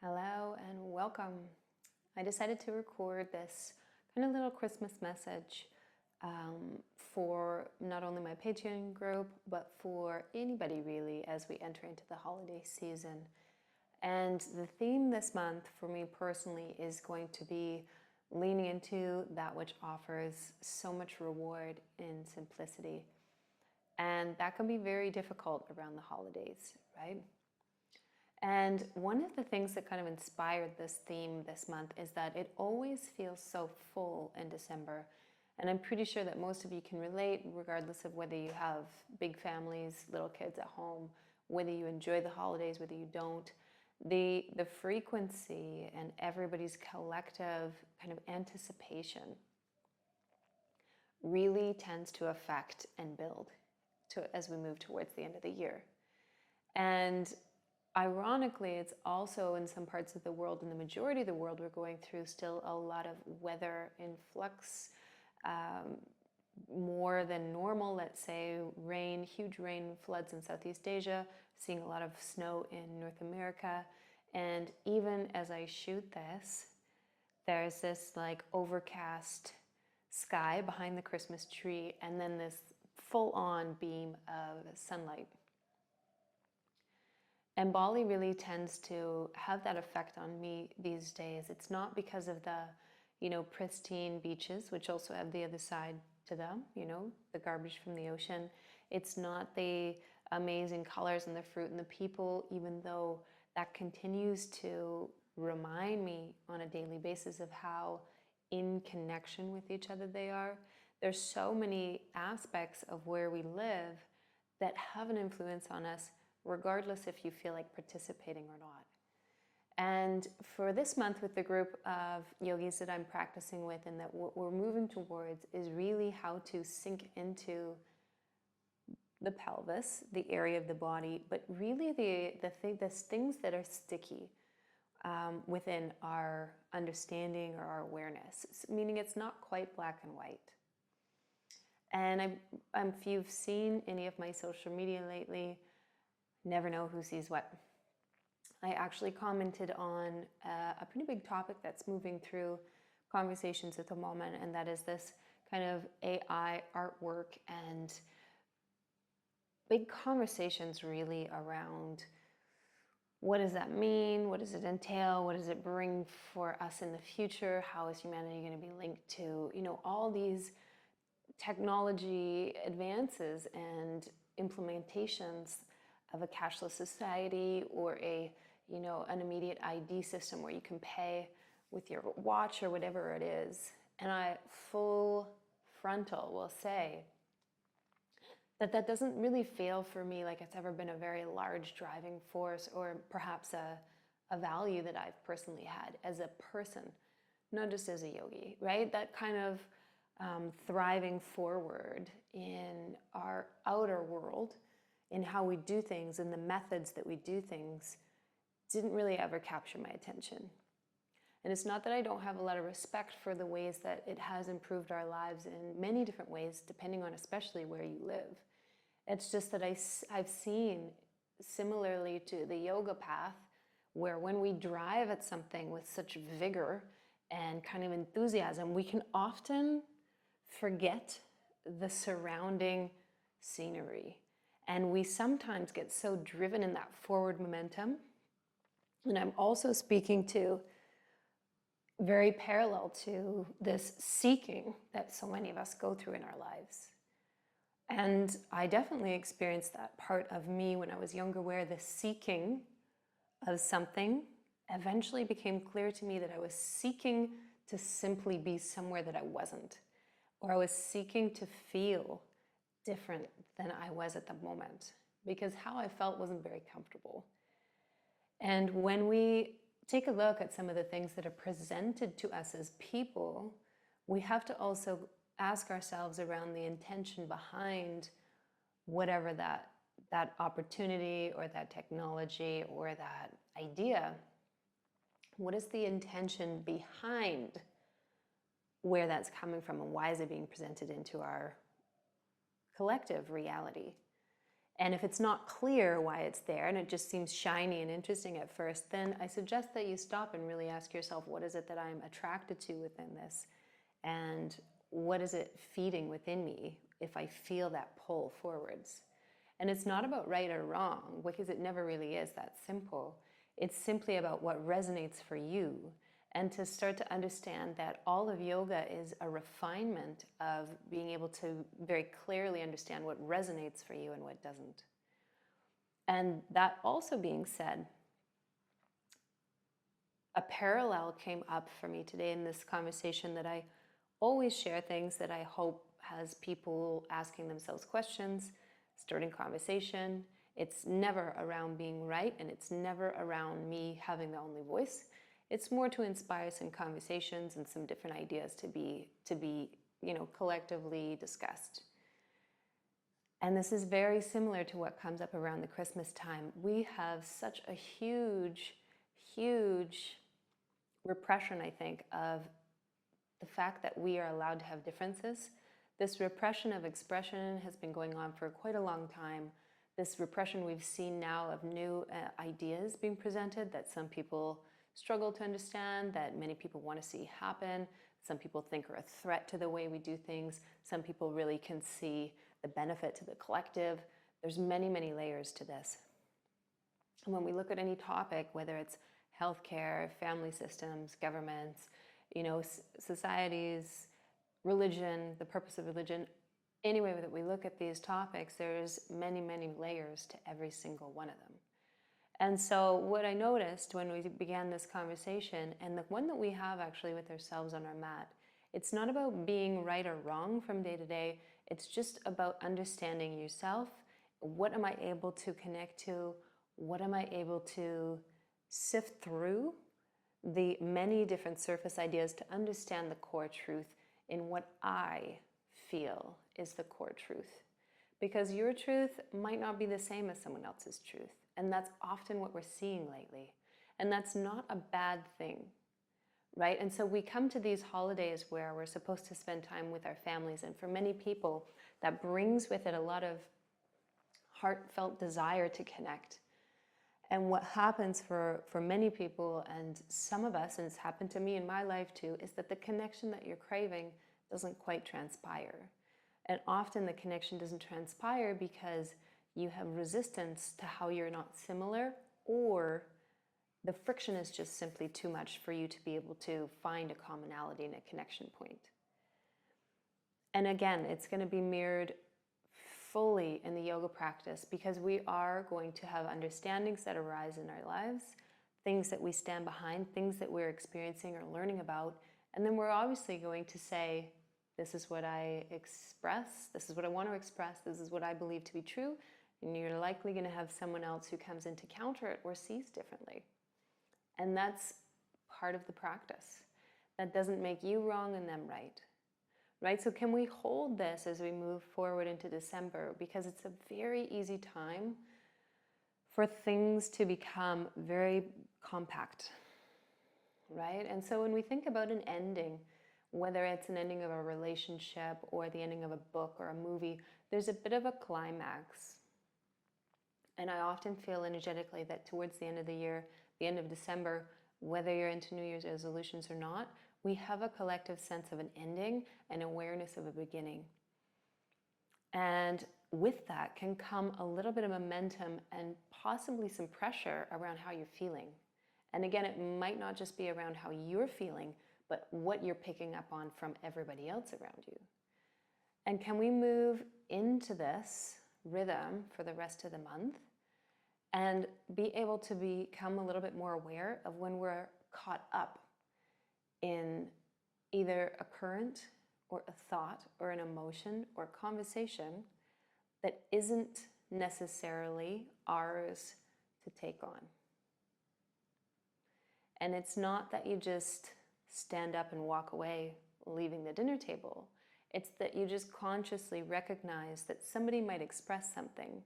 Hello and welcome. I decided to record this kind of little Christmas message for not only my Patreon group, but for anybody really as we enter into the holiday season. And the theme this month for me personally is going to be leaning into that which offers so much reward in simplicity. And that can be very difficult around the holidays, right? And one of the things that kind of inspired this theme this month is that it always feels so full in December. And I'm pretty sure that most of you can relate, regardless of whether you have big families, little kids at home, whether you enjoy the holidays, whether you don't. The frequency and everybody's collective kind of anticipation really tends to affect and build as we move towards the end of the year. And ironically, it's also in some parts of the world, in the majority of the world, we're going through still a lot of weather influx, more than normal, let's say rain, huge rain floods in Southeast Asia, seeing a lot of snow in North America. And even as I shoot this, there's this like overcast sky behind the Christmas tree and then this full-on beam of sunlight. And Bali really tends to have that effect on me these days. It's not because of the, pristine beaches, which also have the other side to them, the garbage from the ocean. It's not the amazing colors and the fruit and the people, even though that continues to remind me on a daily basis of how in connection with each other they are. There's so many aspects of where we live that have an influence on us, regardless if you feel like participating or not. And for this month with the group of yogis that I'm practicing with and that we're moving towards is really how to sink into the pelvis, the area of the body, but really the things that are sticky within our understanding or our awareness, meaning it's not quite black and white. And if you've seen any of my social media lately, never know who sees what. I actually commented on a pretty big topic that's moving through conversations at the moment, and that is this kind of AI artwork and big conversations really around what does that mean? What does it entail? What does it bring for us in the future? How is humanity going to be linked to, all these technology advances and implementations of a cashless society or an immediate ID system where you can pay with your watch or whatever it is. And I full frontal will say that doesn't really feel for me like it's ever been a very large driving force or perhaps a value that I've personally had as a person, not just as a yogi, right? That kind of thriving forward in our outer world, in how we do things and the methods that we do things, didn't really ever capture my attention. And it's not that I don't have a lot of respect for the ways that it has improved our lives in many different ways, depending on especially where you live. It's just that I've seen, similarly to the yoga path, where when we drive at something with such vigor and kind of enthusiasm, we can often forget the surrounding scenery. And we sometimes get so driven in that forward momentum. And I'm also speaking to very parallel to this seeking that so many of us go through in our lives. And I definitely experienced that part of me when I was younger, where the seeking of something eventually became clear to me that I was seeking to simply be somewhere that I wasn't, or I was seeking to feel different than I was at the moment, because how I felt wasn't very comfortable. And when we take a look at some of the things that are presented to us as people, we have to also ask ourselves around the intention behind whatever that opportunity or that technology or that idea. What is the intention behind where that's coming from, and why is it being presented into our collective reality? And if it's not clear why it's there and it just seems shiny and interesting at first, then I suggest that you stop and really ask yourself, what is it that I'm attracted to within this? And what is it feeding within me if I feel that pull forwards? And it's not about right or wrong, because it never really is that simple. It's simply about what resonates for you, and to start to understand that all of yoga is a refinement of being able to very clearly understand what resonates for you and what doesn't. And that also being said, a parallel came up for me today in this conversation, that I always share things that I hope has people asking themselves questions, starting conversation. It's never around being right, and it's never around me having the only voice. It's more to inspire some conversations and some different ideas to be collectively discussed. And this is very similar to what comes up around the Christmas time. We have such a huge, huge repression, I think, of the fact that we are allowed to have differences. This repression of expression has been going on for quite a long time. This repression we've seen now of new ideas being presented that some people struggle to understand, that many people want to see happen. Some people think are a threat to the way we do things. Some people really can see the benefit to the collective. There's many, many layers to this. And when we look at any topic, whether it's healthcare, family systems, governments, societies, religion, the purpose of religion, any way that we look at these topics, there's many, many layers to every single one of them. And so what I noticed when we began this conversation, and the one that we have actually with ourselves on our mat, it's not about being right or wrong from day to day. It's just about understanding yourself. What am I able to connect to? What am I able to sift through the many different surface ideas to understand the core truth in what I feel is the core truth? Because your truth might not be the same as someone else's truth. And that's often what we're seeing lately. And that's not a bad thing, right? And so we come to these holidays where we're supposed to spend time with our families. And for many people, that brings with it a lot of heartfelt desire to connect. And what happens for many people, and some of us, and it's happened to me in my life too, is that the connection that you're craving doesn't quite transpire. And often the connection doesn't transpire because you have resistance to how you're not similar, or the friction is just simply too much for you to be able to find a commonality and a connection point. And again, it's going to be mirrored fully in the yoga practice, because we are going to have understandings that arise in our lives, things that we stand behind, things that we're experiencing or learning about, and then we're obviously going to say, this is what I express, this is what I want to express, this is what I believe to be true, and you're likely going to have someone else who comes in to counter it or sees differently. And that's part of the practice. That doesn't make you wrong and them right. Right? So can we hold this as we move forward into December? Because it's a very easy time for things to become very compact. Right? And so when we think about an ending, whether it's an ending of a relationship or the ending of a book or a movie, there's a bit of a climax. And I often feel energetically that towards the end of the year, the end of December, whether you're into New Year's resolutions or not, we have a collective sense of an ending and awareness of a beginning. And with that can come a little bit of momentum and possibly some pressure around how you're feeling. And again, it might not just be around how you're feeling, but what you're picking up on from everybody else around you. And can we move into this rhythm for the rest of the month and be able to become a little bit more aware of when we're caught up in either a current or a thought or an emotion or a conversation that isn't necessarily ours to take on. And it's not that you just stand up and walk away, leaving the dinner table. It's that you just consciously recognize that somebody might express something,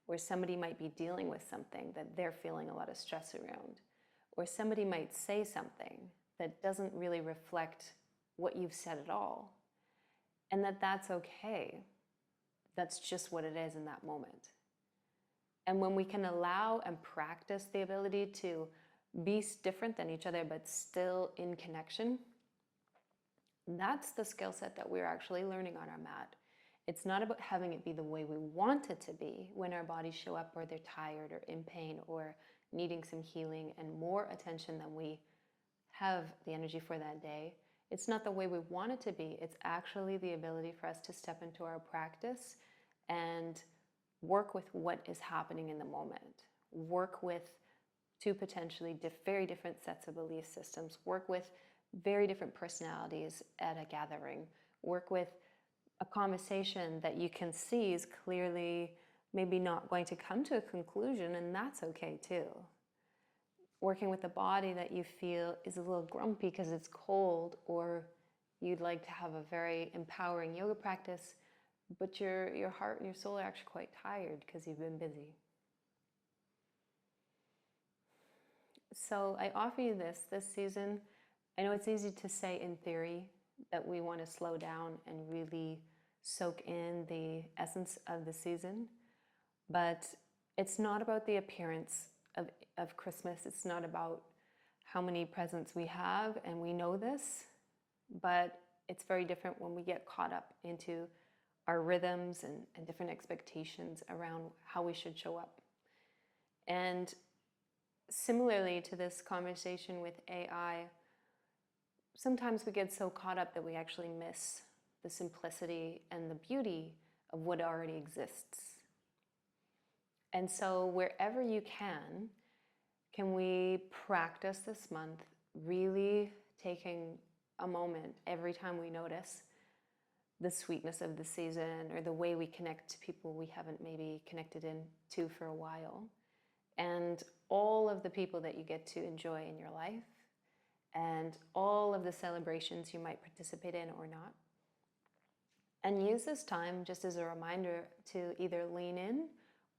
or somebody might be dealing with something that they're feeling a lot of stress around, or somebody might say something that doesn't really reflect what you've said at all, and that's okay. That's just what it is in that moment. And when we can allow and practice the ability to be different than each other, but still in connection, that's the skill set that we're actually learning on our mat. It's not about having it be the way we want it to be when our bodies show up or they're tired or in pain or needing some healing and more attention than we have the energy for that day. It's not the way we want it to be. It's actually the ability for us to step into our practice and work with what is happening in the moment. Work with two potentially very different sets of belief systems. Work with very different personalities at a gathering. Work with a conversation that you can see is clearly maybe not going to come to a conclusion, and that's okay too. Working with a body that you feel is a little grumpy because it's cold, or you'd like to have a very empowering yoga practice, but your heart and your soul are actually quite tired because you've been busy. So I offer you this season. I know it's easy to say in theory that we want to slow down and really soak in the essence of the season, but it's not about the appearance of Christmas. It's not about how many presents we have, and we know this, but it's very different when we get caught up into our rhythms and different expectations around how we should show up. And similarly to this conversation with AI, sometimes we get so caught up that we actually miss the simplicity and the beauty of what already exists. And so wherever you can we practice this month really taking a moment every time we notice the sweetness of the season or the way we connect to people we haven't maybe connected into for a while, and all of the people that you get to enjoy in your life, and all of the celebrations you might participate in or not. And use this time just as a reminder to either lean in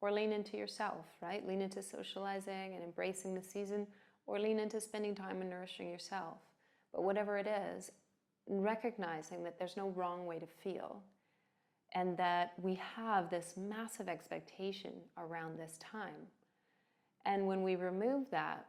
or lean into yourself, right? Lean into socializing and embracing the season, or lean into spending time and nourishing yourself. But whatever it is, recognizing that there's no wrong way to feel, and that we have this massive expectation around this time. And when we remove that,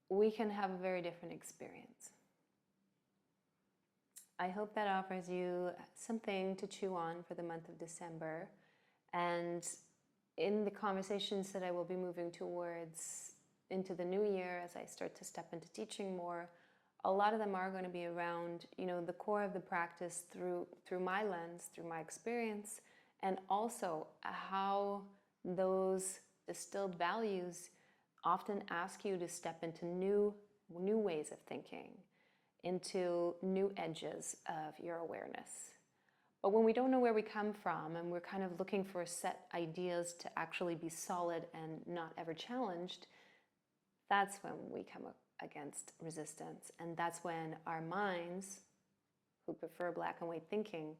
we can have a very different experience. I hope that offers you something to chew on for the month of December. And in the conversations that I will be moving towards into the new year, as I start to step into teaching more, a lot of them are going to be around, the core of the practice through my lens, through my experience, and also how those distilled values often ask you to step into new ways of thinking, into new edges of your awareness. But when we don't know where we come from and we're kind of looking for set ideas to actually be solid and not ever challenged, that's when we come up against resistance. And that's when our minds, who prefer black and white thinking,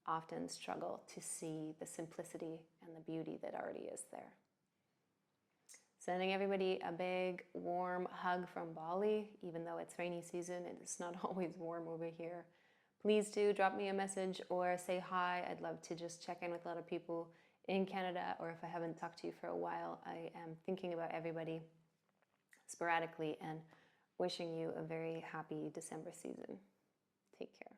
often struggle to see the simplicity and the beauty that already is there. Sending everybody a big, warm hug from Bali. Even though it's rainy season, it is not always warm over here. Please do drop me a message or say hi. I'd love to just check in with a lot of people in Canada, or if I haven't talked to you for a while, I am thinking about everybody sporadically and wishing you a very happy December season. Take care.